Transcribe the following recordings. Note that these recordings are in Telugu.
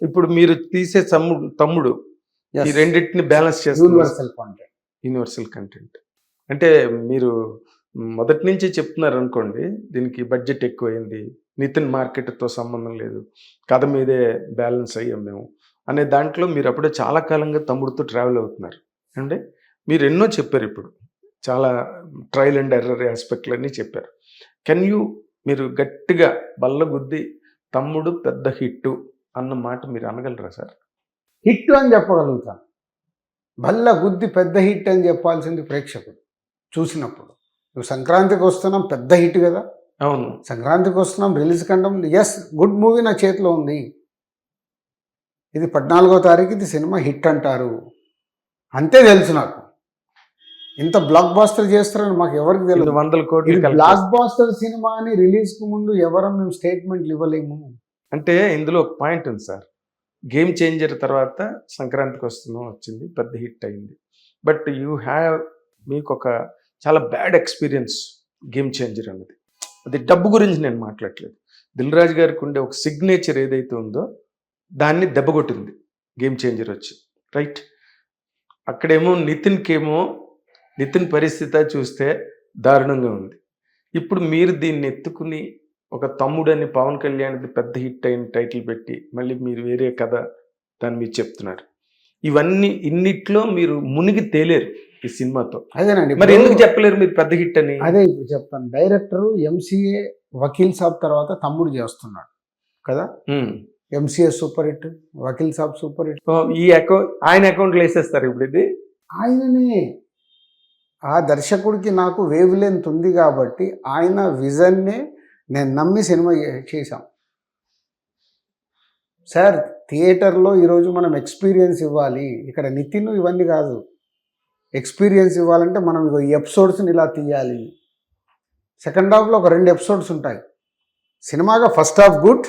ఇప్పుడు మీరు తీసే తమ్ముడు ఈ రెండింటిని balance universal content. Universal content అంటే మీరు మొదటి నుంచి చెప్తున్నారు అనుకోండి, దీనికి బడ్జెట్ ఎక్కువైంది, నితిన్ మార్కెట్తో సంబంధం లేదు, కథ మీదే బ్యాలెన్స్ అయ్యాం మేము అనే దాంట్లో మీరు అప్పుడే చాలా కాలంగా తమ్ముడితో ట్రావెల్ అవుతున్నారు అంటే మీరు ఎన్నో చెప్పారు. ఇప్పుడు చాలా ట్రయల్ అండ్ ఎర్రర్ ఆస్పెక్ట్లన్నీ చెప్పారు. మీరు గట్టిగా బల్లగుద్ది తమ్ముడు పెద్ద హిట్టు అన్న మాట మీరు అనగలరా సార్? హిట్ అని చెప్పగలుగుతాను. బల్ల గుద్ది పెద్ద హిట్ అని చెప్పాల్సింది ప్రేక్షకుడు చూసినప్పుడు. నువ్వు సంక్రాంతికి వస్తున్నాం, పెద్ద హిట్ కదా. అవును, సంక్రాంతికి వస్తున్నాం, రిలీజ్ కంటే ముందు ఎస్ గుడ్ మూవీ నా చేతిలో ఉంది, ఇది 14వ తారీఖు ఇది సినిమా హిట్ అంటారు అంతే తెలుసు నాకు. ఇంత బ్లాక్ బాస్టర్ చేస్తారని మాకు ఎవరికి తెలియదు. 100 కోట్లు బ్లాక్ బాస్టర్ సినిమా అని రిలీజ్కు ముందు ఎవరం మేము స్టేట్మెంట్లు ఇవ్వలేము. అంటే ఇందులో ఒక పాయింట్ ఉంది సార్. గేమ్ చేంజర్ తర్వాత సంక్రాంతికి వస్తున్నాం వచ్చింది, పెద్ద హిట్ అయింది. బట్ మీకు ఒక చాలా బ్యాడ్ ఎక్స్పీరియన్స్ గేమ్ చేంజర్ అన్నది. అది డబ్బు గురించి నేను మాట్లాడలేదు. దిల్ రాజు గారికి ఉండే ఒక సిగ్నేచర్ ఏదైతే ఉందో దాన్ని దెబ్బకొట్టింది గేమ్ చేంజర్ వచ్చి, రైట్? అక్కడేమో నితిన్ పరిస్థితి చూస్తే దారుణంగా ఉంది. ఇప్పుడు మీరు దీన్ని ఎత్తుకుని ఒక తమ్ముడని పవన్ కళ్యాణ్ది పెద్ద హిట్ అయిన టైటిల్ పెట్టి మళ్ళీ మీరు వేరే కథ దాన్ని మీరు చెప్తున్నారు. ఇన్నిట్లో మీరు మునిగి తేలేరు ఈ సినిమాతో. అదేనండి, మరి ఎందుకు చెప్పలేరు మీరు పెద్ద హిట్ అని? అదే ఇప్పుడు చెప్తాను. డైరెక్టర్ ఎంసీఏ వకీల్ సాబ్ తర్వాత తమ్ముడు చేస్తున్నాడు కదా. MCA super hit, Vakeel Saab super hit. ఆయన అకౌంట్లో వేసేస్తారు ఇప్పుడు ఇది. ఆయననే ఆ దర్శకుడికి నాకు వేవ్ లెంత్ ఉంది కాబట్టి ఆయన విజన్నే నేను నమ్మి సినిమా చేశాం. సార్ థియేటర్లో ఈరోజు మనం ఎక్స్పీరియన్స్ ఇవ్వాలి, ఇక్కడ నితిన్ ఇవన్నీ కాదు. ఎక్స్పీరియన్స్ ఇవ్వాలంటే మనం ఈ ఎపిసోడ్స్ని ఇలా తీయాలి. సెకండ్ హాఫ్లో ఒక 2 ఎపిసోడ్స్ ఉంటాయి. సినిమాగా first half good,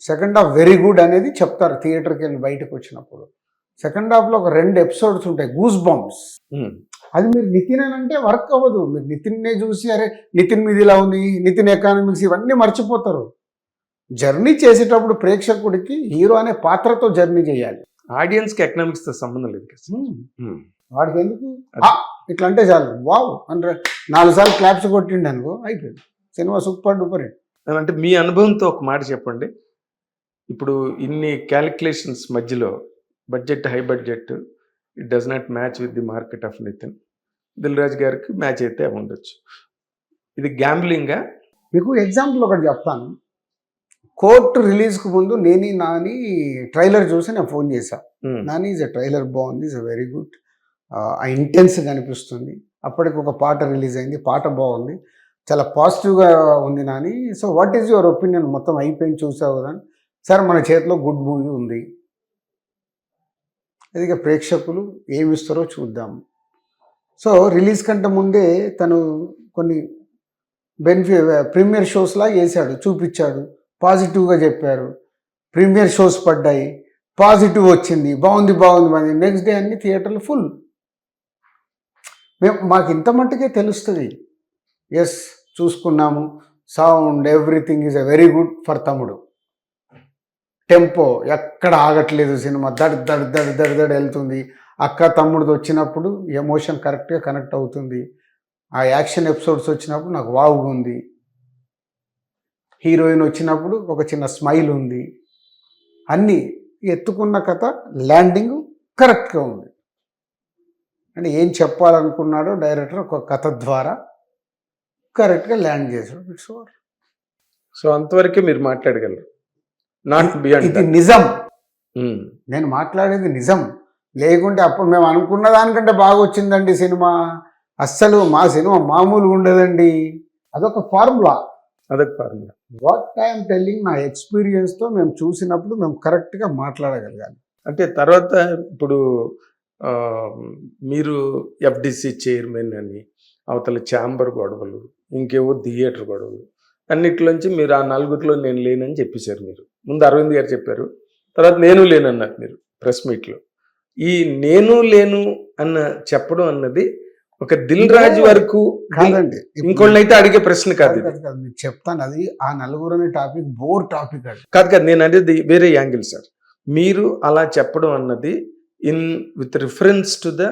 second half very good అనేది చెప్తారు థియేటర్కి వెళ్ళి బయటకు వచ్చినప్పుడు. సెకండ్ హాఫ్లో ఒక 2 ఎపిసోడ్స్ ఉంటాయి గూస్ బంప్స్. అది మీరు నితిన్ అని అంటే వర్క్ అవ్వదు. మీరు నితిన్నే చూసి అరే నితిన్ మీద ఇలా ఉంది, నితిన్ ఎకానమిక్స్ ఇవన్నీ మర్చిపోతారు. జర్నీ చేసేటప్పుడు ప్రేక్షకుడికి హీరో అనే పాత్రతో జర్నీ చేయాలి. ఆడియన్స్కి ఎకనామిక్స్తో సంబంధం లేదు కదా. వాడికి ఎందుకు ఇట్లా అంటే చాలు, వావ్ అంటే 4 సార్లు క్లాప్స్ కొట్టిండి అనుకో అయిపోయింది సినిమా సూపర్ డూపర్ హిట్. అంటే మీ అనుభవంతో ఒక మాట చెప్పండి. ఇప్పుడు ఇన్ని క్యాలిక్యులేషన్స్ మధ్యలో high budget it does not match with the market of Nithin. Dil Raju గారికి మ్యాచ్ అయితే ఉండొచ్చు. ఇది గ్యాంబ్లింగా? మీకు ఎగ్జాంపుల్ ఒకటి చెప్తాను. కోర్టు రిలీజ్కు ముందు నాని ట్రైలర్ చూసి నేను ఫోన్ చేశాను. నాని ఈజ్ ఎ ట్రైలర్ బాగుంది, ఈజ్ ఎ వెరీ గుడ్, ఆ ఇంటెన్స్గా అనిపిస్తుంది. అప్పటికి ఒక పాట రిలీజ్ అయింది, పాట బాగుంది, చాలా పాజిటివ్గా ఉంది Nani. So what is your opinion? మొత్తం అయిపోయింది చూసావు కదా. సార్ మన చేతిలో గుడ్ మూవీ ఉంది, అది ప్రేక్షకులు ఏమి ఇస్తారో చూద్దాం. సో రిలీజ్ కంటే ముందే తను కొన్ని ప్రీమియర్ షోస్లా వేసాడు, చూపించాడు, పాజిటివ్గా చెప్పారు. ప్రీమియర్ షోస్ పడ్డాయి, పాజిటివ్ వచ్చింది, బాగుంది మరి నెక్స్ట్ డే అన్ని థియేటర్లు ఫుల్. మాకు ఇంత మట్టుకే తెలుస్తుంది. ఎస్ చూసుకున్నాము, sound everything is a very good for తమ్ముడు. టెంపో ఎక్కడ ఆగట్లేదు, సినిమా దడ్ వెళ్తుంది. అక్క తమ్ముడిది వచ్చినప్పుడు ఎమోషన్ కరెక్ట్గా కనెక్ట్ అవుతుంది. ఆ యాక్షన్ ఎపిసోడ్స్ వచ్చినప్పుడు నాకు వావుగా ఉంది. హీరోయిన్ వచ్చినప్పుడు ఒక చిన్న స్మైల్ ఉంది. అన్నీ ఎత్తుకున్న కథ ల్యాండింగ్ కరెక్ట్గా ఉంది. అంటే ఏం చెప్పాలనుకున్నాడో డైరెక్టర్ ఒక కథ ద్వారా కరెక్ట్గా ల్యాండ్ చేశాడు. It's over. సో అంతవరకే మీరు మాట్లాడగలరు, నాట్ బియాండ్. ఇది నిజం, నేను మాట్లాడేది నిజం. లేకుంటే అప్పుడు మేము అనుకున్న దానికంటే బాగా వచ్చిందండి సినిమా, అస్సలు మా సినిమా మామూలుగా ఉండదండి, అదొక ఫార్ములా. వాట్ ఐఎమ్ టెల్లింగ్, నా ఎక్స్పీరియన్స్తో మేము చూసినప్పుడు మేము కరెక్ట్గా మాట్లాడగలగాలి. అంటే తర్వాత ఇప్పుడు మీరు ఎఫ్డిసి చైర్మన్ అని, అవతల ఛాంబర్ గొడవలు, ఇంకేవో థియేటర్ గొడవలు, అన్నిట్లోంచి మీరు ఆ 4గుట్లో నేను లేనని చెప్పేశారు. మీరు ముందు అరవింద్ గారు చెప్పారు, తర్వాత నేను లేనన్నారు మీరు ప్రెస్ మీట్లో. ఈ నేను లేను అన్న చెప్పడం అన్నది ఒక దిల్ రాజు వరకు కాదండి, ఇంకోళ్ళని అయితే అడిగే ప్రశ్న కాదు. చెప్తాను, అది ఆ 4 అనే టాపిక్ బోర్ టాపిక్ కాదు. నేను అనేది వేరే యాంగిల్ సార్. మీరు అలా చెప్పడం అన్నది with reference to the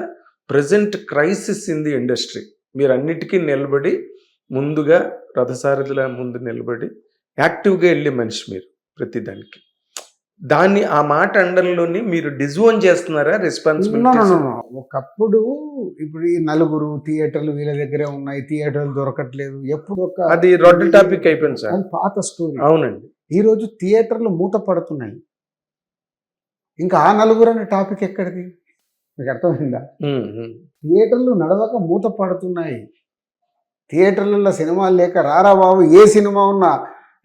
present crisis in the industry. మీరు అన్నిటికీ నిలబడి ముందుగా రథసారథుల ముందు నిలబడి యాక్టివ్గా వెళ్ళే మనిషి మీరు ప్రతిదానికి. దాన్ని ఆ మాట అండంలోని మీరు డిజోన్ చేస్తున్నారా రెస్పాన్సిబిలిటీ? ఒకప్పుడు ఇప్పుడు ఈ నలుగురు థియేటర్లు వీళ్ళ దగ్గరే ఉన్నాయి, థియేటర్లు దొరకట్లేదు, ఎప్పుడు అది రొడ్డు టాపిక్ అయిపోయింది సార్. అది పాత స్టోరీ. అవునండి. ఈ రోజు థియేటర్లు మూత పడుతున్నాయి. ఇంకా ఆ నలుగురు అనే టాపిక్ ఎక్కడిది? మీకు అర్థమైందా? థియేటర్లు నడవక మూత పడుతున్నాయి. థియేటర్లలో సినిమాలు లేక రారా బాబు ఏ సినిమా ఉన్నా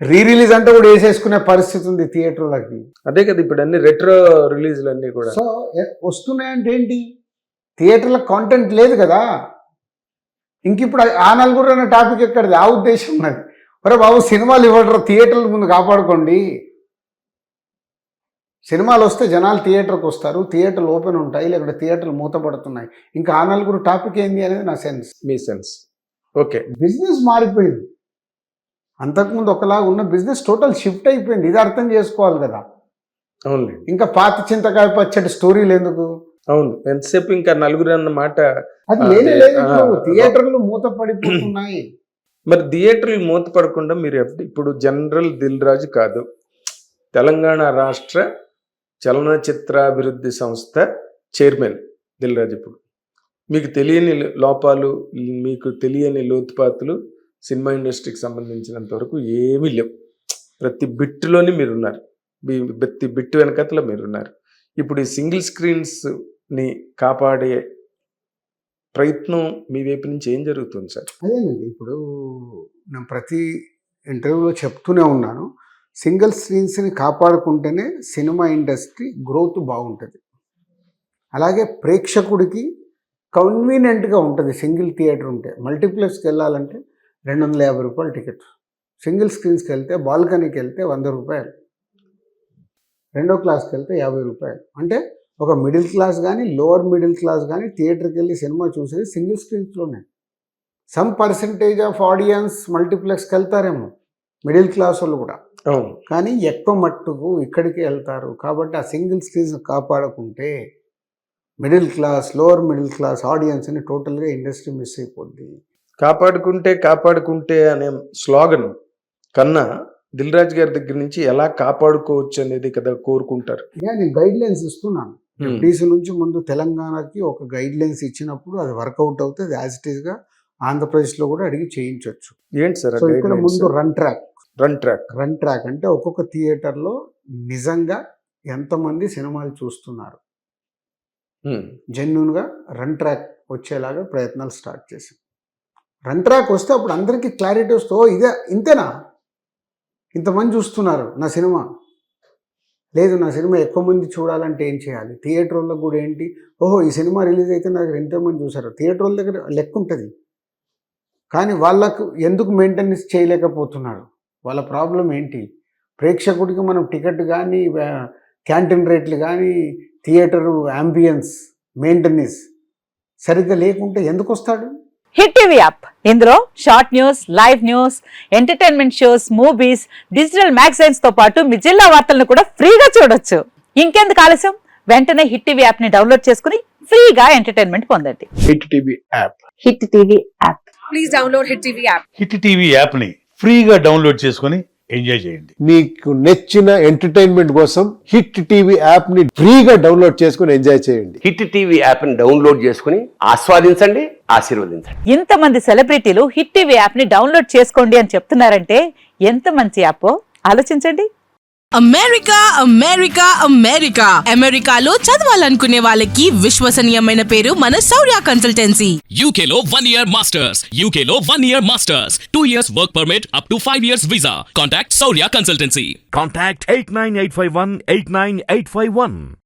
రిలీజ్ అంటే కూడా వేసేసుకునే పరిస్థితి ఉంది థియేటర్లకి. అదే కదా ఇప్పుడు అన్ని రెట్రో రిలీజ్లు అన్నీ కూడా. సో వస్తున్నాయంటే ఏంటి? థియేటర్ల కాంటెంట్ లేదు కదా. ఇంక ఇప్పుడు ఆ నలుగురు అనే టాపిక్ ఎక్కడిది? ఆ ఉద్దేశం ఉన్నది. ఒరే బాబు సినిమాలు ఇవ్వడరు, థియేటర్ల ముందు కాపాడుకోండి. సినిమాలు వస్తే జనాలు థియేటర్కి వస్తారు, థియేటర్లు ఓపెన్ ఉంటాయి, లేకుంటే థియేటర్లు మూతపడుతున్నాయి. ఇంకా ఆ నలుగురు టాపిక్ ఏంది అనేది నా సెన్స్. మీ సెన్స్. ఓకే. బిజినెస్ మారిపోయింది. అంతకుముందు ఒకలాగా ఉన్న బిజినెస్ టోటల్ షిఫ్ట్ అయిపోయింది. ఇది అర్థం చేసుకోవాలి కదా. అవును. ఇంకా పాత చింతకాయ పచ్చడి స్టోరీలు ఎందుకు? అవును. ఎంతసేపు ఇంకా నలుగురు అన్న మాట అది లేదు. థియేటర్లు మూత పడిపోతున్నాయి. మరి థియేటర్లు మూత పడకుండా మీరు ఇప్పుడు జనరల్ దిల్ రాజు కాదు, తెలంగాణ రాష్ట్ర చలనచిత్రాభివృద్ధి సంస్థ చైర్మన్ దిల్ రాజు. ఇప్పుడు మీకు తెలియని లోపాలు, మీకు తెలియని లోతుపాతులు సినిమా ఇండస్ట్రీకి సంబంధించినంత వరకు ఏమీ లేవు. ప్రతి బిట్టులోని మీరున్నారు, ప్రతి బిట్టు వెనకతలో మీరున్నారు. ఇప్పుడు ఈ సింగిల్ స్క్రీన్స్ని కాపాడే ప్రయత్నం మీ వైపు నుంచి ఏం జరుగుతుంది సార్? అదేనండి, ఇప్పుడు నేను ప్రతి ఇంటర్వ్యూలో చెప్తూనే ఉన్నాను, సింగిల్ స్క్రీన్స్ని కాపాడుకుంటేనే సినిమా ఇండస్ట్రీ గ్రోత్ బాగుంటుంది. అలాగే ప్రేక్షకుడికి కన్వీనియంట్గా ఉంటుంది. సింగిల్ థియేటర్ ఉంటే మల్టీప్లెక్స్కి వెళ్ళాలంటే 250 రూపాయలు టికెట్, సింగిల్ స్క్రీన్స్కి వెళ్తే బాల్కనీకి వెళ్తే 100 రూపాయలు, రెండో క్లాస్కి వెళ్తే 50 రూపాయలు. అంటే ఒక మిడిల్ క్లాస్ కానీ లోవర్ మిడిల్ క్లాస్ కానీ థియేటర్కి వెళ్ళి సినిమా చూసేది సింగిల్ స్క్రీన్స్లోనే. సమ్ పర్సంటేజ్ ఆఫ్ ఆడియన్స్ మల్టీప్లెక్స్కి వెళ్తారేమో, మిడిల్ క్లాస్ వాళ్ళు కూడా, కానీ ఎక్కువ మట్టుకు ఇక్కడికి వెళ్తారు. కాబట్టి ఆ సింగిల్ స్క్రీన్స్ కాపాడుకుంటే middle class lower middle class ఆడియన్స్ని టోటల్గా ఇండస్ట్రీ మిస్ అయిపోద్ది. కాపాడుకుంటే అనే స్లోగన్ కన్నా దిల్ రాజు గారి దగ్గర నుంచి ఎలా కాపాడుకోవచ్చు అనేది కదా కోరుకుంటారు. నేను గైడ్ లైన్స్ ఇస్తున్నాను. ఎంపీసీ నుంచి ముందు తెలంగాణకి ఒక గైడ్ లైన్స్ ఇచ్చినప్పుడు అది వర్కౌట్ అవుతుంది. యాజ్ ఇట్ ఈస్గా ఆంధ్రప్రదేశ్లో కూడా అడిగి చేయించవచ్చు. ఏంటి సార్? ఇక్కడ ముందు రన్ ట్రాక్ అంటే ఒక్కొక్క థియేటర్లో నిజంగా ఎంతమంది సినిమాలు చూస్తున్నారు, జెన్యూన్గా రన్ ట్రాక్ వచ్చేలాగా ప్రయత్నాలు స్టార్ట్ చేశాం. రన్ ట్రాక్ వస్తే అప్పుడు అందరికీ క్లారిటీ వస్తే, ఓ ఇదే ఇంతేనా, ఇంతమంది చూస్తున్నారు నా సినిమా, లేదు నా సినిమా ఎక్కువ మంది చూడాలంటే ఏం చేయాలి? థియేటర్ వాళ్ళకి కూడా ఏంటి, ఓహో ఈ సినిమా రిలీజ్ అయితే నాకు ఎంతోమంది చూసారు. థియేటర్ వాళ్ళ దగ్గర లెక్క ఉంటుంది, కానీ వాళ్ళకు ఎందుకు మెయింటెనెన్స్ చేయలేకపోతున్నారు? వాళ్ళ ప్రాబ్లం ఏంటి? ప్రేక్షకుడికి మనం టికెట్ కానీ క్యాంటీన్ రేట్లు కానీ థియేటరు యాంబియన్స్ మెయింటెనెన్స్ సరిగ్గా లేకుంటే ఎందుకు వస్తాడు? హిట్ టీవీ యాప్, ఇందులో short news, live news, entertainment shows, movies, digital magazines తో పాటు మీ జిల్లా వార్తలను కూడా ఫ్రీగా చూడొచ్చు. ఇంకెందుకు ఆలస్యం, వెంటనే హిట్ టీవీ యాప్ ని డౌన్లోడ్ చేసుకుని ఫ్రీగా ఎంటర్టైన్మెంట్ పొందండి. Hit TV app. Hit TV app. Please download hit TV app. Hit TV app ని ఫ్రీగా డౌన్లోడ్ చేసుకుని ఎంజాయ్ చేయండి. మీకు నచ్చిన ఎంటర్టైన్మెంట్ కోసం హిట్ టీవీ యాప్ ని ఫ్రీగా డౌన్లోడ్ చేసుకుని ఎంజాయ్ చేయండి. హిట్ టీవీ యాప్ ని డౌన్లోడ్ చేసుకుని ఆస్వాదించండి, ఆశీర్వదించండి. ఇంతమంది సెలబ్రిటీలు హిట్ టీవీ యాప్ ని డౌన్లోడ్ చేసుకోండి అని చెప్తున్నారంటే ఎంత మంచి యాప్ ఆలోచించండి. అమెరికాలో చదవాలనుకునే వాళ్ళకి విశ్వసనీయమైన పేరు మన శౌర్య కన్సల్టెన్సీ. UK లో 1 year masters, 2 years work permit up to 5 years visa. Contact Saurya Consultancy. Contact 89851 89851.